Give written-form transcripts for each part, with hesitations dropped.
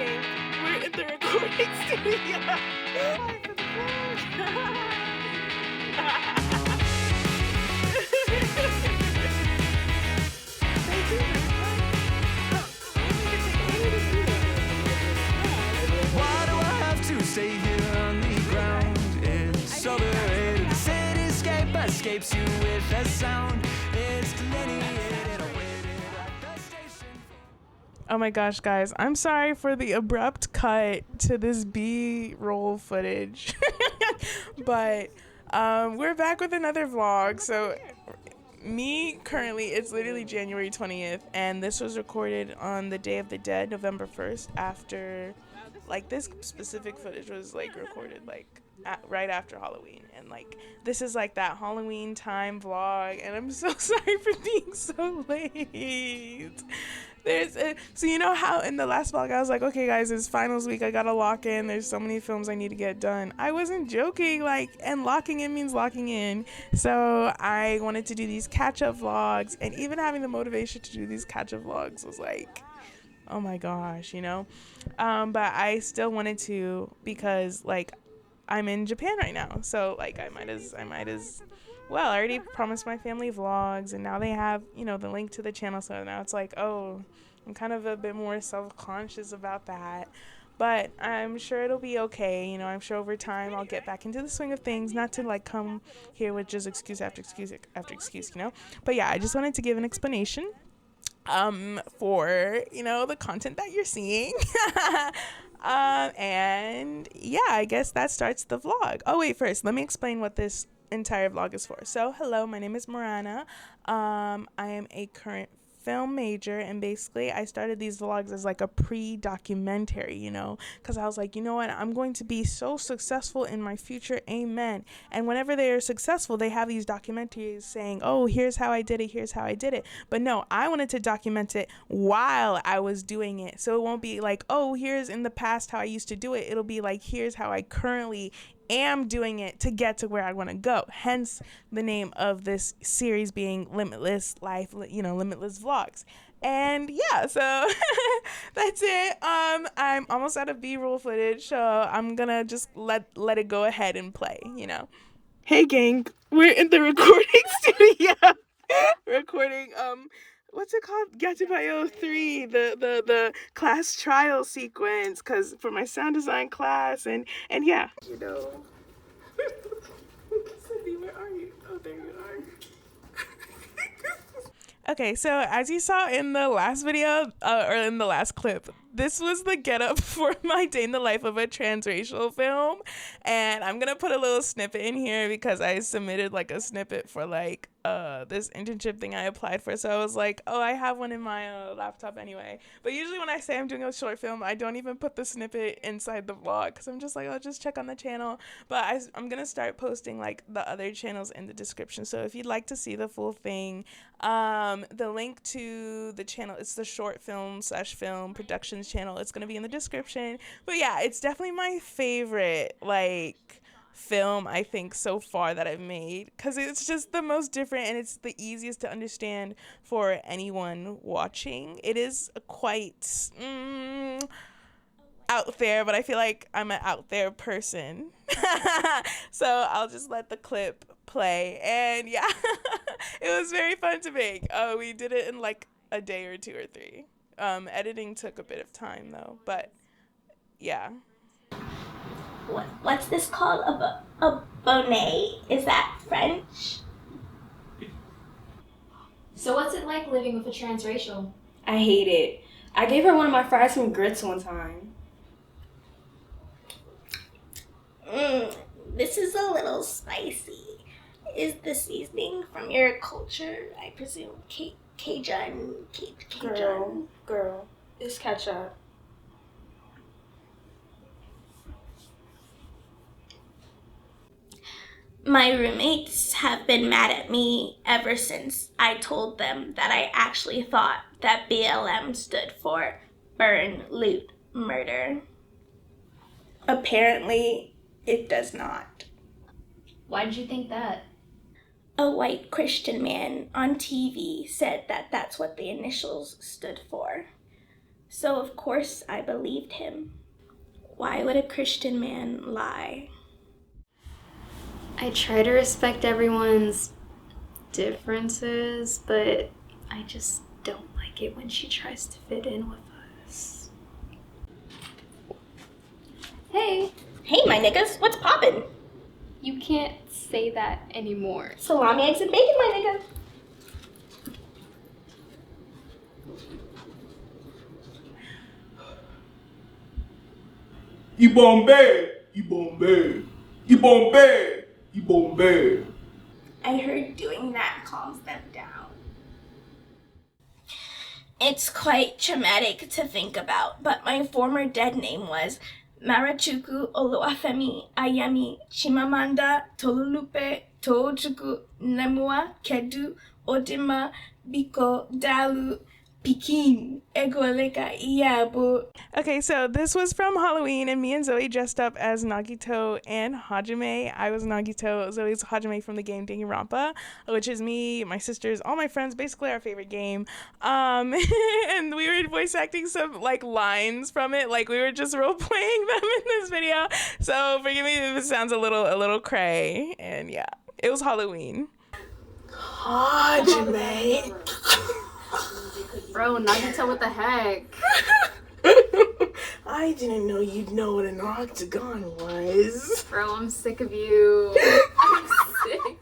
gang, we're in the recording studio. Live for the vlog. Why do I have to stay here on the ground? It's overrated. Cityscape escapes you with a sound. It's delineated, awaited at the station. Oh my gosh, guys, I'm sorry for the abrupt cut to this B-roll footage. But we're back with another vlog. So currently, it's literally January 20th, and this was recorded on the Day of the Dead, November 1st, after, like, this specific footage was, like, recorded, like, right after Halloween, and, like, this is, like, that Halloween time vlog, and I'm so sorry for being so late. So you know how in the last vlog I was like, okay guys, it's finals week, I gotta lock in, there's so many films I need to get done. I wasn't joking, like, and locking in means locking in. So I wanted to do these catch-up vlogs, and even having the motivation to do these catch-up vlogs was like, oh my gosh, you know. But I still wanted to, because like I'm in Japan right now, so like I might as well, I already promised my family vlogs, and now they have, you know, the link to the channel, so now it's like, oh, I'm kind of a bit more self-conscious about that. But I'm sure it'll be okay, you know. I'm sure over time I'll get back into the swing of things, not to like come here with just excuse after excuse after excuse, you know. But yeah, I just wanted to give an explanation for, you know, the content that you're seeing. And yeah, I guess that starts the vlog. Oh wait, first let me explain what this entire vlog is for. So hello, my name is Marana. I am a current film major, and basically I started these vlogs as like a pre-documentary, you know, because I was like, you know what, I'm going to be so successful in my future, amen. And whenever they are successful, they have these documentaries saying, oh, here's how I did it. But no, I wanted to document it while I was doing it, so it won't be like, oh, here's in the past how I used to do it. It'll be like, here's how I currently am doing it to get to where I want to go. Hence the name of this series being Limitless Life, you know, Limitless Vlogs. And yeah, so that's it. I'm almost out of B-roll footage, so I'm gonna just let it go ahead and play, you know. Hey gang, we're in the recording studio. Recording what's it called? Gatabayo 3, the class trial sequence, cause for my sound design class, and yeah. You know. Cindy, where are you? Oh, there you are. Okay, so as you saw in the last video, or in the last clip, this was the getup for my day in the life of a transracial film. And I'm gonna put a little snippet in here because I submitted like a snippet for like this internship thing I applied for. So I was like, oh, I have one in my laptop anyway. But usually when I say I'm doing a short film, I don't even put the snippet inside the vlog, because I'm just like, I'll just check on the channel. But I'm gonna start posting like the other channels in the description. So if you'd like to see the full thing, the link to the channel, it's the short film/film productions channel, it's gonna be in the description. But yeah, it's definitely my favorite like film I think so far that I've made, because it's just the most different and it's the easiest to understand for anyone watching. It is quite out there, but I feel like I'm an out there person. So I'll just let the clip play, and yeah. It was very fun to make. We did it in like a day or 2 or 3. Editing took a bit of time though, but yeah. What's this called? A bonnet? Is that French? So what's it like living with a transracial? I hate it. I gave her one of my fries from grits one time. This is a little spicy. Is the seasoning from your culture? I presume Cajun. Girl, it's ketchup. My roommates have been mad at me ever since I told them that I actually thought that BLM stood for burn, loot, murder. Apparently, it does not. Why did you think that? A white Christian man on TV said that that's what the initials stood for. So of course I believed him. Why would a Christian man lie? I try to respect everyone's differences, but I just don't like it when she tries to fit in with us. Hey, Hey, my niggas, what's poppin'? You can't say that anymore. Salami, eggs, and bacon, my nigga. You Bombay, you Bombay, you Bombay, you Bombay. I heard doing that calms them down. It's quite traumatic to think about, but my former dead name was Marachuku Oluwafemi Ayemi Chimamanda Tolulupe Tojuku Nemua Kedu Odima Biko Dalu Pikin Egoleka Iyabu. Okay, so this was from Halloween, and me and Zoe dressed up as Nagito and Hajime. I was Nagito, Zoe's Hajime from the game Danganronpa, which is me, my sisters, all my friends, basically our favorite game. And we were voice acting some like lines from it, like we were just role playing them in this video. So forgive me if it sounds a little cray, and yeah, it was Halloween. Hajime. Bro, Nagito, what the heck? I didn't know you'd know what an octagon was. Bro, I'm sick of you. I'm sick.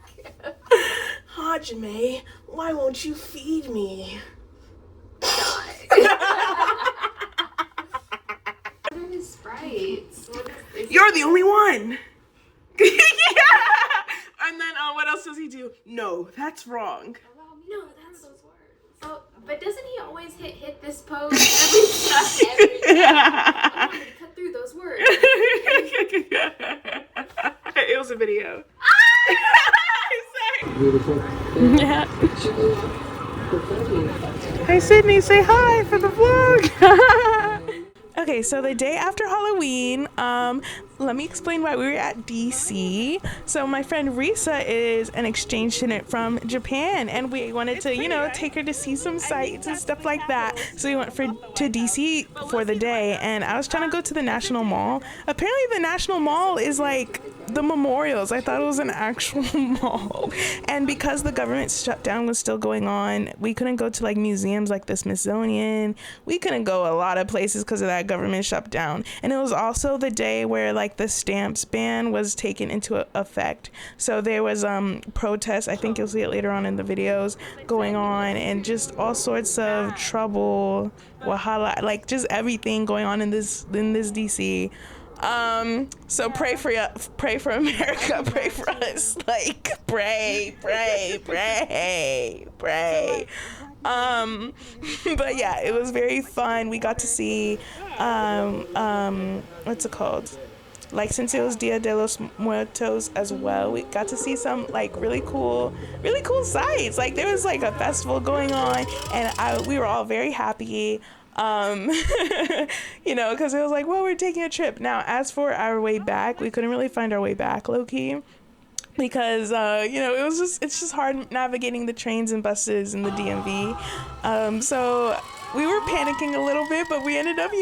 Hajime, why won't you feed me? What are his sprites? You're the only one. Yeah. And then what else does he do? No, that's wrong. No, that's those words. Oh, but doesn't he always hit this pose every time? I wanted to cut through those words. It was a video. Yeah. Hey Sydney, say hi for the vlog. Okay, so the day after Halloween, let me explain why we were at DC. So my friend Risa is an exchange student from Japan, and we wanted to, you know, take her to see some sights and stuff like that. So we went to DC for the day, and I was trying to go to the National Mall. Apparently the National Mall is like the memorials. I thought it was an actual mall. And because the government shutdown was still going on, we couldn't go to like museums like the Smithsonian. We couldn't go a lot of places because of that government shutdown. And it was also the day where like the stamps ban was taken into effect. So there was protests, I think you'll see it later on in the videos, going on, and just all sorts of trouble, wahala, like just everything going on in this DC. So pray for America, pray for us, like pray. But yeah, it was very fun. We got to see what's it called, like since it was Dia de los Muertos as well, we got to see some like really cool sights. Like there was like a festival going on, and we were all very happy. You know, because it was like, well, we're taking a trip. Now, as for our way back, we couldn't really find our way back, low-key, because, you know, it's just hard navigating the trains and buses in the DMV. So we were panicking a little bit, but we ended up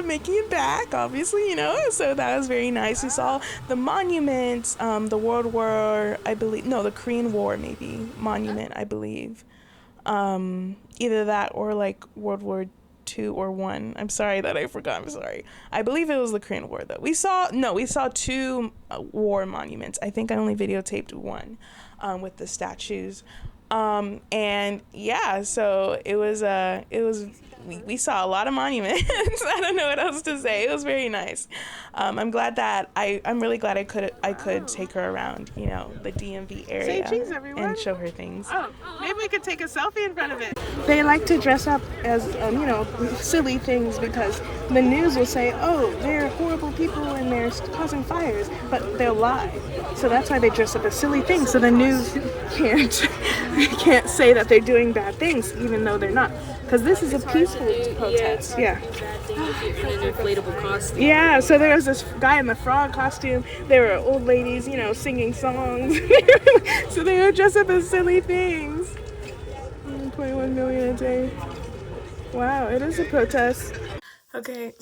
making it back, obviously, you know, so that was very nice. We saw the monuments, the World War, I believe, no, the Korean War, maybe, monument, I believe. Either that or like World War II or one. I'm sorry that I forgot. I'm sorry. I believe it was the Korean War though. We saw two war monuments. I think I only videotaped one with the statues. And yeah, so it was we saw a lot of monuments. I don't know what else to say. It was very nice. I'm glad that I'm really glad I could take her around, you know, the DMV area. Say cheese, everyone. And show her things. Oh, maybe we could take a selfie in front of it. They like to dress up as, you know, silly things because the news will say, oh, they're horrible people and they're causing fires, but they'll lie. So that's why they dress up as silly things, so the news can't say that they're doing bad things, even though they're not. Because this is a peaceful protest. Yeah. An inflatable costume. Yeah, so there was this guy in the frog costume. There were old ladies, you know, singing songs. So they would dress up as silly things. 21 million a day. Wow, it is a protest. Okay,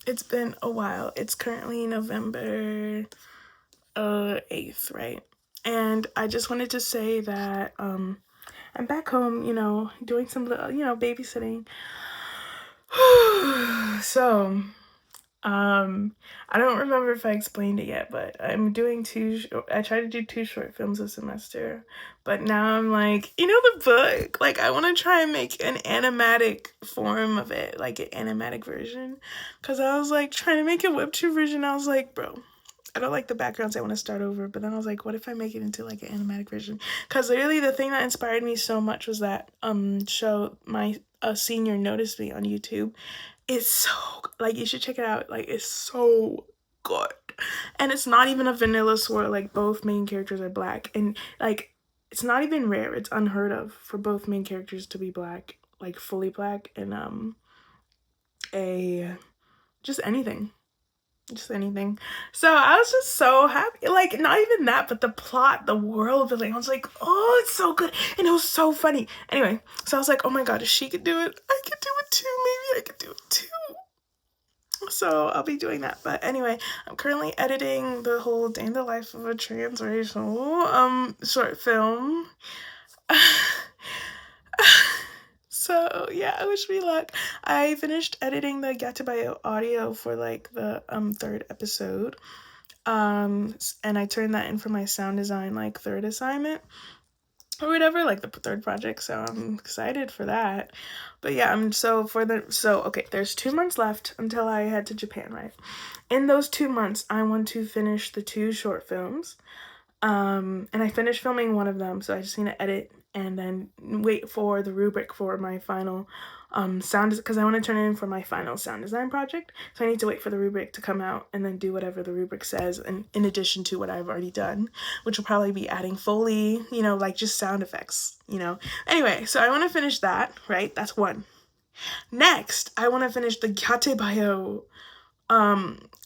it's been a while. It's currently November 8th, right? And I just wanted to say that I'm back home, doing some little, babysitting. So, I don't remember if I explained it yet, but I'm doing I try to do 2 short films a semester, but now I'm like, the book, like I want to try and make an animatic form of it, like an animatic version, because I was like trying to make a webtoon version. I was like, bro, I don't like the backgrounds. I want to start over. But then I was like, what if I make it into like an animatic version? Because literally the thing that inspired me so much was that show my senior noticed me on YouTube. It's so, like, you should check it out. Like, it's so good. And it's not even a vanilla sword. Like, both main characters are black. And like, it's not even rare. It's unheard of for both main characters to be black, like fully black, and just anything. Just anything. So I was just so happy. Like, not even that, but the plot, the world building. I was like, oh, it's so good. And it was so funny. Anyway, so I was like, oh my god, if she could do it, I could do it too. Maybe I could do it too. So I'll be doing that. But anyway, I'm currently editing the whole day in the life of a transracial short film. So yeah, wish me luck. I finished editing the Gatabayo audio for like the 3rd episode. And I turned that in for my sound design like 3rd assignment or whatever, like the 3rd project. So I'm excited for that. But yeah, okay, there's 2 months left until I head to Japan, right? In those 2 months, I want to finish the 2 short films. And I finished filming one of them, so I just need to edit and then wait for the rubric for my final sound, because I want to turn it in for my final sound design project. So I need to wait for the rubric to come out and then do whatever the rubric says, and in addition to what I've already done, which will probably be adding Foley, like just sound effects, Anyway, so I want to finish that, right? That's 1. Next, I want to finish the Gatebayo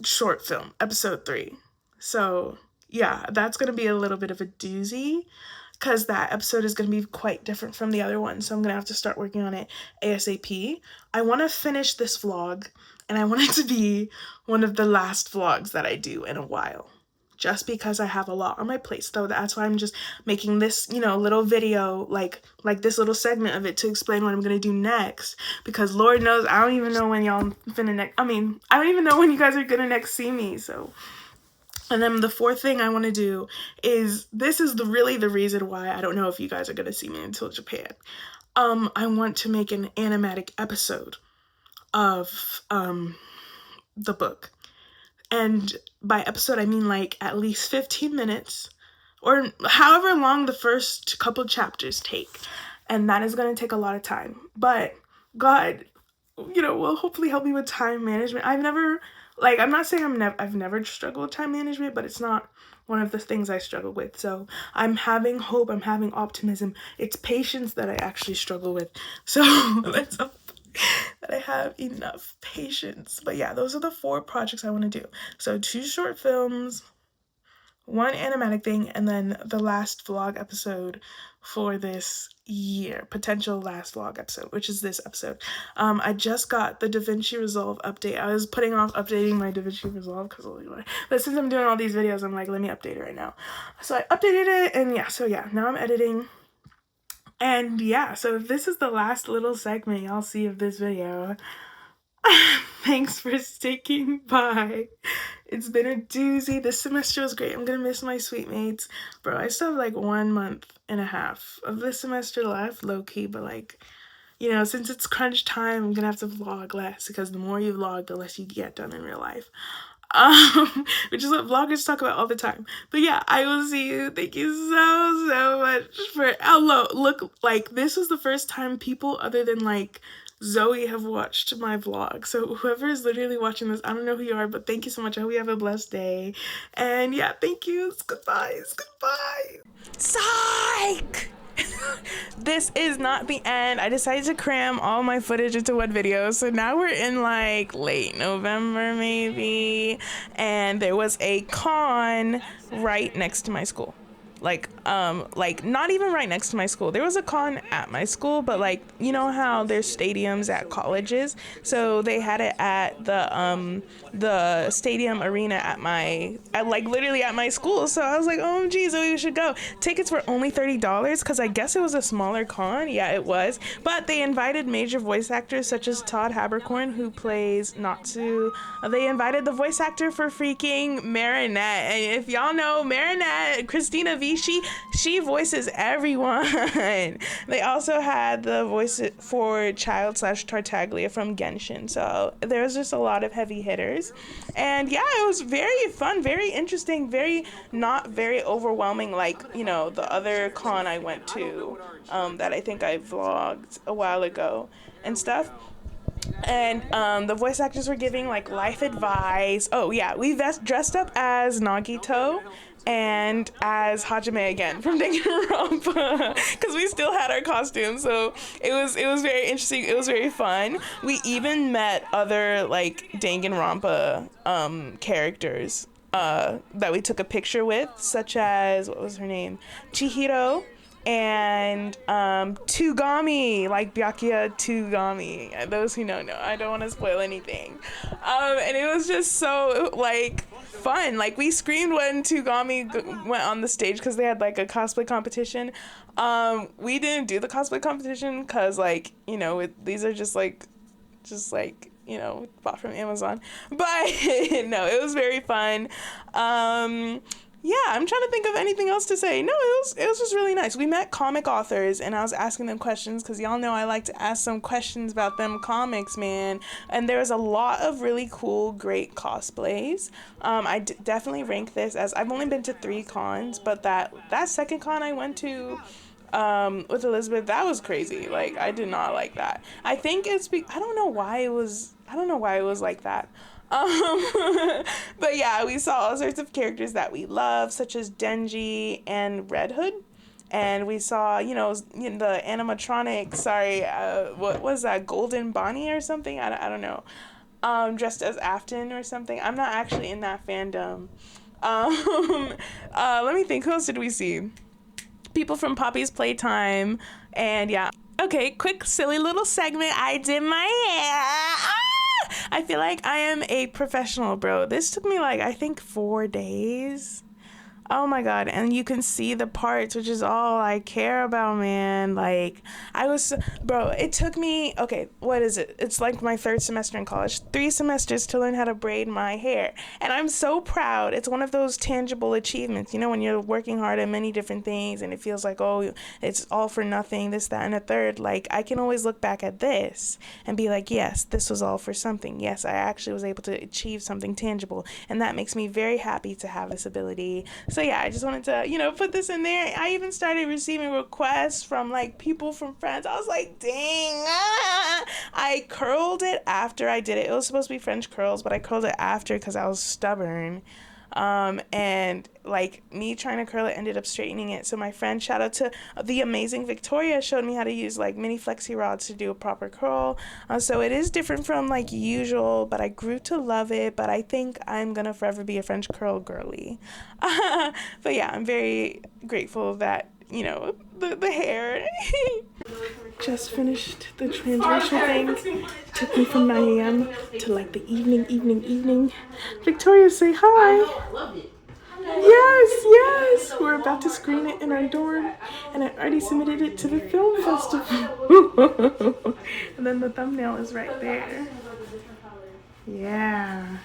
short film, episode 3. So yeah, that's going to be a little bit of a doozy, because that episode is going to be quite different from the other one. So I'm going to have to start working on it ASAP. I want to finish this vlog, and I want it to be one of the last vlogs that I do in a while, just because I have a lot on my plate. So that's why I'm just making this, little video, like this little segment of it to explain what I'm going to do next, because Lord knows I don't even know when y'all finna I don't even know when you guys are going to next see me. So, and then the 4th thing I want to do is, this is really the reason why I don't know if you guys are going to see me until Japan. I want to make an animatic episode of the book. And by episode, I mean like at least 15 minutes or however long the first couple chapters take. And that is going to take a lot of time. But God, will hopefully help me with time management. I'm not saying I've never struggled with time management, but it's not one of the things I struggle with. So I'm having hope. I'm having optimism. It's patience that I actually struggle with. So let's hope that I have enough patience. But yeah, those are the 4 projects I want to do. So 2 short films, 1 animatic thing, and then the last vlog episode for this year, potential last vlog episode, which is this episode. I just got the DaVinci Resolve update. I was putting off updating my DaVinci Resolve but since I'm doing all these videos, I'm like, let me update it right now. So I updated it, and yeah, now I'm editing. And yeah, so if this is the last little segment y'all see of this video, thanks for sticking by. It's been a doozy. This semester was great. I'm gonna miss my sweet mates. Bro, I still have like 1.5 months of this semester left, low-key, but like, since it's crunch time, I'm gonna have to vlog less, because the more you vlog, the less you get done in real life. Which is what vloggers talk about all the time. But yeah, I will see you. Thank you so much for look, like, this was the first time people other than like Zoe have watched my vlog. So whoever is literally watching this, I don't know who you are, but thank you so much. I hope you have a blessed day. And yeah, thank you. Goodbye. Psych! This is not the end. I decided to cram all my footage into one video. So now we're in like late November maybe. And there was a con right next to my school. like not even right next to my school. There was a con at my school, but like, you know how there's stadiums at colleges, so they had it at the stadium arena at like literally at my school. So I was like, oh geez, we should go. Tickets were only $30 because I guess it was a smaller con. Yeah, it was, but they invited major voice actors such as Todd Haberkorn, who plays Natsu. They invited the voice actor for freaking Marinette, and if y'all know Marinette, Christina Vichy, she voices everyone. They also had the voice for Child / Tartaglia from Genshin, so there was just a lot of heavy hitters. And yeah, it was very fun, very interesting, very not very overwhelming like, you know, the other con I went to that I think I vlogged a while ago and stuff. And the voice actors were giving like life advice. Oh yeah, we dressed up as Nagito and as Hajime again from Danganronpa because we still had our costumes, so it was very interesting. It was very fun. We even met other like Danganronpa characters that we took a picture with, such as, what was her name, Chihiro, and Tugami, like Byakuya Tugami. Those who know, I don't want to spoil anything. And it was just so like fun. Like we screamed when Tugami went on the stage because they had like a cosplay competition. We didn't do the cosplay competition because, like, you know, these are just like you know, bought from Amazon. But no, it was very fun. Yeah, I'm trying to think of anything else to say. No, it was just really nice. We met comic authors, and I was asking them questions because y'all know I like to ask some questions about them comics, man. And there was a lot of really cool, great cosplays. I definitely rank this as, I've only been to 3 cons, but that second con I went to with Elizabeth, that was crazy. Like, I did not like that. I think it's I don't know why it was like that. But yeah, we saw all sorts of characters that we love, such as Denji and Red Hood. And we saw, you know, the animatronic, what was that, Golden Bonnie or something? I don't know. Dressed as Afton or something. I'm not actually in that fandom. Let me think, who else did we see? People from Poppy's Playtime, and yeah. Okay, quick silly little segment. I did my hair. I feel like I am a professional, bro. This took me like, I think 4 days. Oh my god, and you can see the parts, which is all I care about, man. Like, it took me, okay, what is it? It's like my 3rd semester in college, 3 semesters to learn how to braid my hair. And I'm so proud. It's one of those tangible achievements, you know, when you're working hard at many different things and it feels like, oh, it's all for nothing, this, that, and a third. Like, I can always look back at this and be like, yes, this was all for something. Yes, I actually was able to achieve something tangible. And that makes me very happy to have this ability. So yeah, I just wanted to, you know, put this in there. I even started receiving requests from like people from friends. I was like, dang. I curled it after I did it. It was supposed to be French curls, but I curled it after because I was stubborn. And like me trying to curl it ended up straightening it. So my friend, shout out to the amazing Victoria, showed me how to use like mini flexi rods to do a proper curl. So it is different from like usual, but I grew to love it. But I think I'm gonna forever be a French curl girly. But yeah, I'm very grateful that, you know, the hair. Just finished the transracial thing. Took me from 9 a.m. to like the evening. Victoria, say hi. Yes. We're about to screen it in our dorm, and I already submitted it to the film festival. And then the thumbnail is right there. Yeah,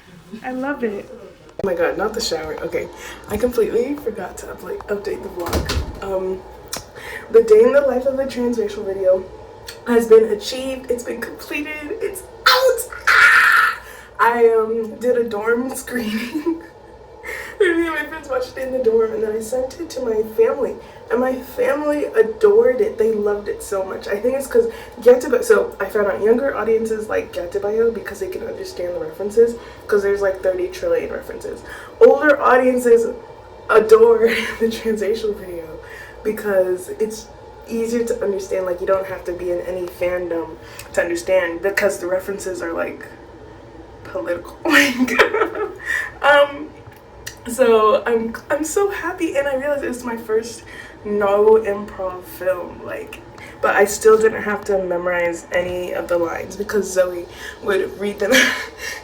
I love it. Oh my god, not the shower. Okay, I completely forgot to update the vlog. The day in the life of a transracial video has been achieved. It's been completed. It's out. I did a dorm screening. Me and my friends watched it in the dorm, and then I sent it to my family, and my family adored it. They loved it so much. I think it's because so I found out younger audiences like Gatabayo because they can understand the references, because there's like 30 trillion references. Older audiences adore the transracial video because it's easier to understand. Like, you don't have to be in any fandom to understand, because the references are like political. So I'm so happy, and I realized it's my first no improv film, like, but I still didn't have to memorize any of the lines because Zoe would read them.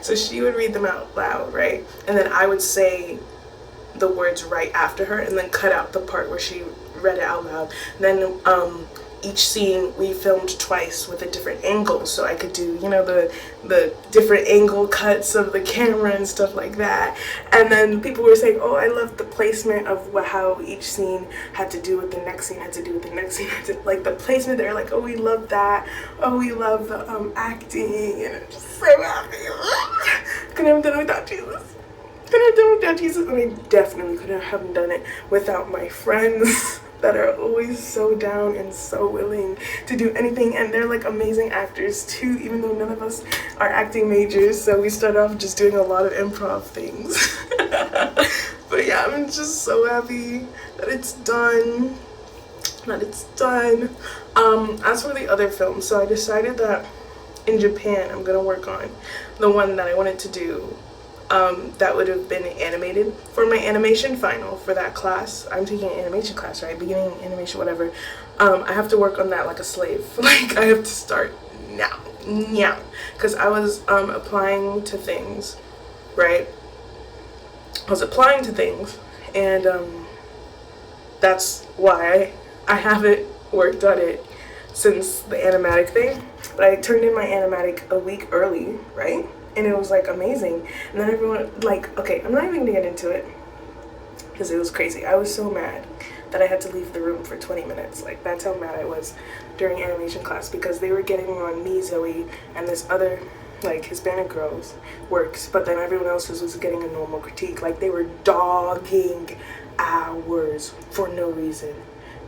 So she would read them out loud, right? And then I would say the words right after her and then cut out the part where she read it out loud. Then each scene we filmed twice with a different angle, so I could do, you know, the different angle cuts of the camera and stuff like that. And then people were saying, oh, I love the placement of how each scene had to do with the next scene, had to do with the next scene, like the placement. They're like, oh, we love that, oh, we love the acting, and I'm just so happy. Couldn't have done it without Jesus. Couldn't have done it without Jesus, and I definitely couldn't have done it without my friends that are always so down and so willing to do anything, and they're like amazing actors too, even though none of us are acting majors, so we started off just doing a lot of improv things. But yeah, I'm just so happy that it's done. As for the other films, so I decided that in Japan I'm gonna work on the one that I wanted to do, that would have been animated for my animation final for that class. I'm taking an animation class, right? Beginning animation, whatever. I have to work on that like a slave. Like, I have to start now, because I was applying to things, right? I was applying to things, and that's why I haven't worked on it since the animatic thing. But I turned in my animatic a week early, right? And it was like amazing. And then everyone, like, okay, I'm not even gonna get into it because it was crazy. I was so mad that I had to leave the room for 20 minutes. Like, that's how mad I was during animation class, because they were getting on me, Zoe, and this other like Hispanic girl's works, but then everyone else's was getting a normal critique. Like, they were dogging hours for no reason.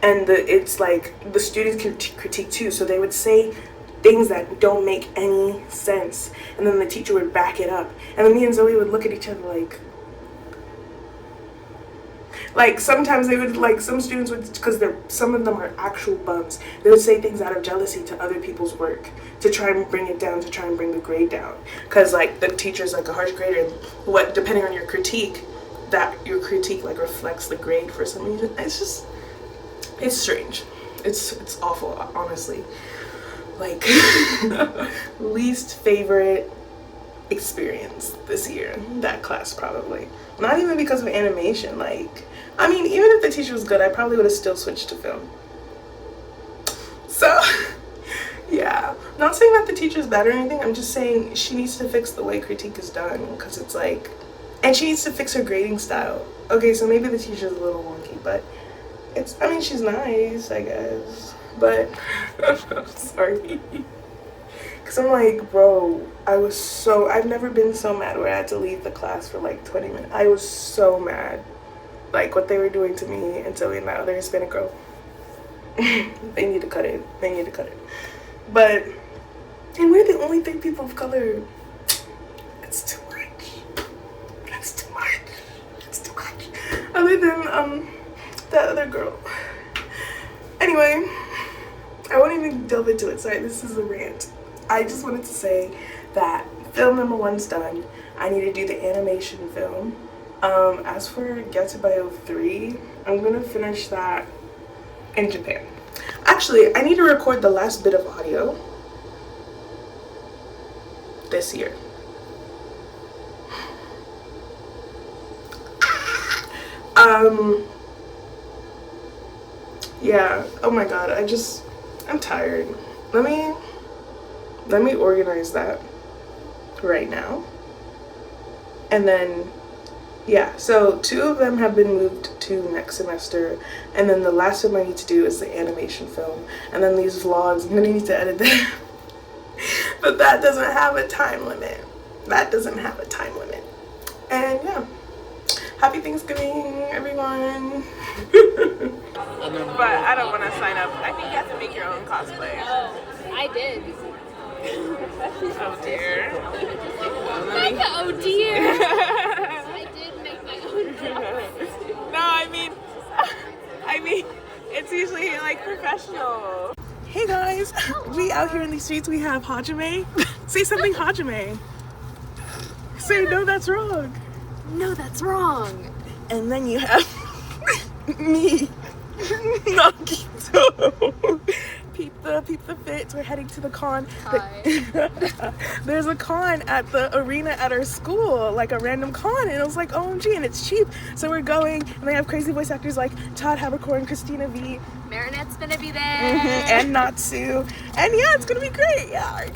And it's like the students can critique too, so they would say things that don't make any sense, and then the teacher would back it up, and then me and Zoe would look at each other like sometimes they would, like, some students would, because some of them are actual bums, they would say things out of jealousy to other people's work to try and bring it down, to try and bring the grade down, because like the teacher's like a harsh grader, and what, depending on your critique, that your critique like reflects the grade for some reason. It's strange. It's awful, honestly. Like, least favorite experience this year, that class, probably. Not even because of animation. Like, I mean, even if the teacher was good, I probably would have still switched to film. So yeah, not saying that the teacher's bad or anything, I'm just saying she needs to fix the way critique is done, because it's like, and she needs to fix her grading style. Okay, so maybe the teacher's a little wonky, but it's, I mean, she's nice, I guess, but I'm sorry. Because I'm like, bro, I've never been so mad where I had to leave the class for like 20 minutes. I was so mad. Like, what they were doing to me and Zoe and that other Hispanic girl. They need to cut it. They need to cut it. But, and we're the only 3 people of color. It's too much. It's too much. It's too much. Other than, that other girl. Anyway, I won't even delve into it. Sorry, this is a rant. I just wanted to say that film number 1's done. I need to do the animation film. As for Get Bio 3, I'm gonna finish that in Japan. Actually, I need to record the last bit of audio this year. Yeah, oh my god, I'm tired. Let me organize that right now. And then, yeah, so 2 of them have been moved to next semester, and then the last one I need to do is the animation film, and then these vlogs, I'm gonna need to edit them. But that doesn't have a time limit. That doesn't have a time limit. And yeah, happy Thanksgiving, everyone. But I don't want to sign up. I think you have to make your own cosplay. Oh, I did. Oh dear. Oh dear. I did make my own dress. No, I mean, it's usually like professional. Hey guys, we out here in these streets. We have Hajime. Say something, Hajime. Say no, that's wrong. No, that's wrong. And then you have me, Nagito. Peep the fits. We're heading to the con. There's a con at the arena at our school, like a random con, and it was like OMG, and it's cheap. So we're going, and they have crazy voice actors like Todd Habercorn, Christina V. Marinette's gonna be there. And Natsu. And yeah, it's gonna be great. Yeah.